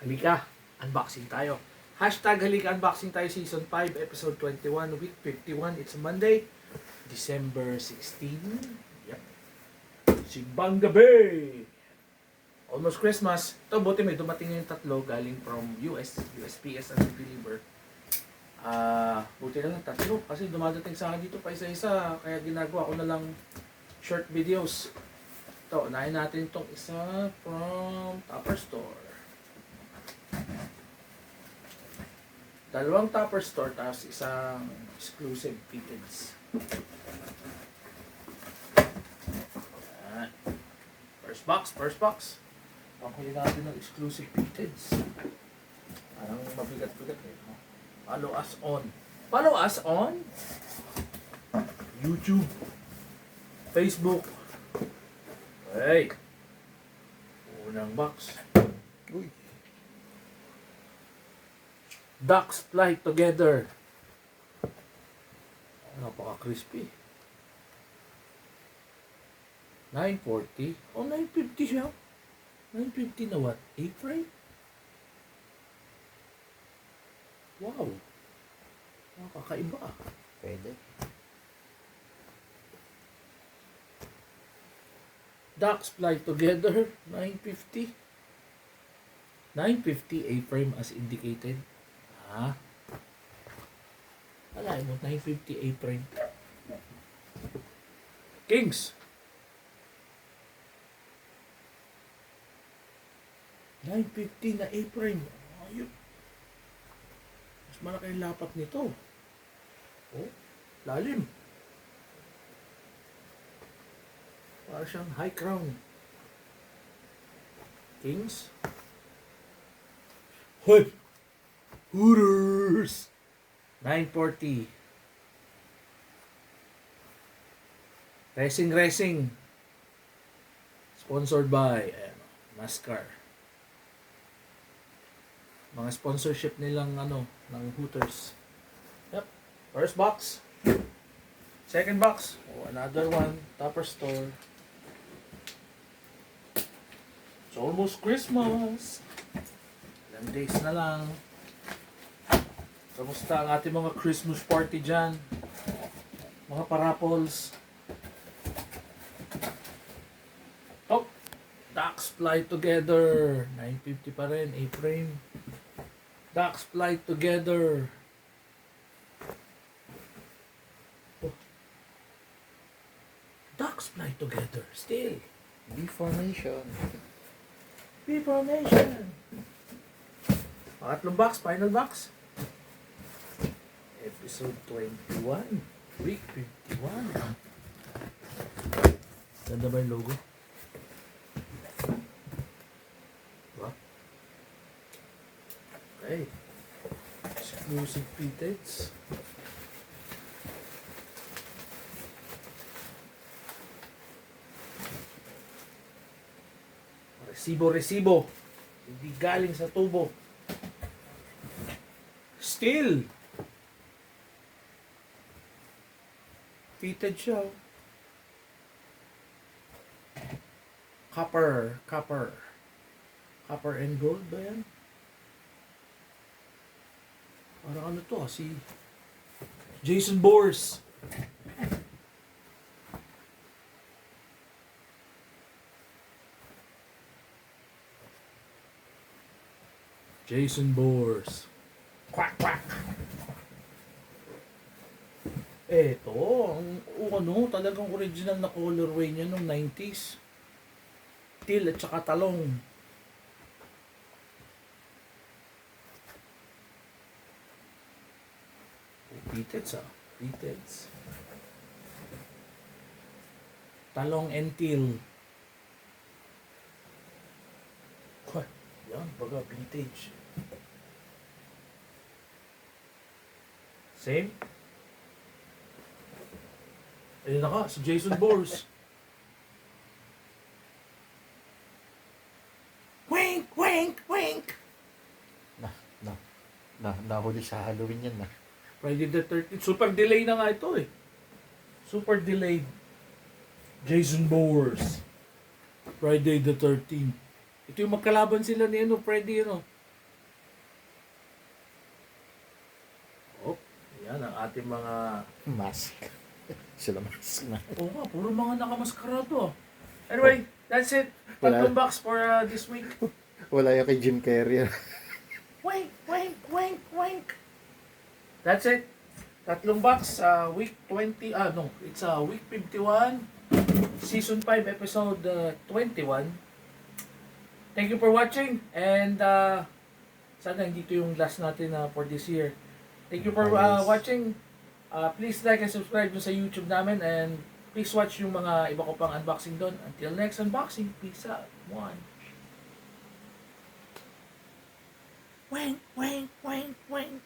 Halika, unboxing tayo. Hashtag Halika Unboxing tayo Season 5, Episode 21, Week 51. It's Monday, December 16. Yep. Simbang gabi! Almost Christmas. Ito, buti may dumating yung tatlo galing from USPS and deliver. Buti na lang tatlo kasi dumadating sa akin dito pa isa-isa. Kaya ginagawa ko na lang short videos. Ito, unahin natin itong isa from Tupper Store. Dalawang Tupper Store, tapos isang exclusive pickets. First box. Panghuli natin ng exclusive pickets. Parang mabigat-bigat eh. Follow us on YouTube, Facebook. Hey! Unang box. Uy. Ducks fly together. Napaka-crispy. 940. Oh, 950 siya. 950 na what? 8 frame? Wow. Nakakaiba. Pwede. Ducks fly together. 950. 950 A-frame as indicated. Alay mo, 950 A-frame. Kings! 950 na A-frame. Ayun. Mas malaki yung lapat nito. Oh, lalim. Para siyang high crown. Kings. Hoy! Hooters! 940. Racing. Sponsored by NASCAR. Mga sponsorship nilang ng Hooters. Yep. First box. Second box. Oh, another one. Tupper Store. It's almost Christmas. Ilang days na lang. Kamusta ang ating mga Christmas party dyan? Mga parapols. Top. Ducks fly together. 950 pa rin. A-frame. Ducks fly together. Oh. Ducks fly together. Still. B-formation. B-formation. Pangatlong box. Final box. Episode 21. Week 51. Ganda ba yung logo? Diba? Okay. Exclusive pickets. Resibo. Hindi galing sa tubo. Still. Fitted siya. Copper and gold ba yan? Parang ano to si Jason Bourne. Jason Bourne. Quack. Eto, talagang original na colorway niya nung 90s. Teal at saka talong. Beateds. Talong and teal. Yan, baga vintage. Same. Ayun na ka, si Jason Bourne. Wink! Nahuli sa Halloween yan na. Friday the 13th. Super delay na nga ito eh. Super delayed. Jason Bourne. Friday the 13th. Ito yung magkalaban sila ni Freddy, Yan ang ating mga... Mask. Sila mask na. Oo nga, puro mga nakamaskara to. Anyway, that's it. Wala. Tatlong box for this week. Wala yung kay Jim Carrey. Wink, wink, wink, wink. That's it. Tatlong box, week 20, it's week 51, season 5, episode 21. Thank you for watching, and sana hindi ito yung last natin for this year. Thank you for Nice. watching. Please like and subscribe dun sa YouTube namin, and please watch yung mga iba ko pang unboxing doon. Until next unboxing, peace out. One. Wink, wink, wink, wink.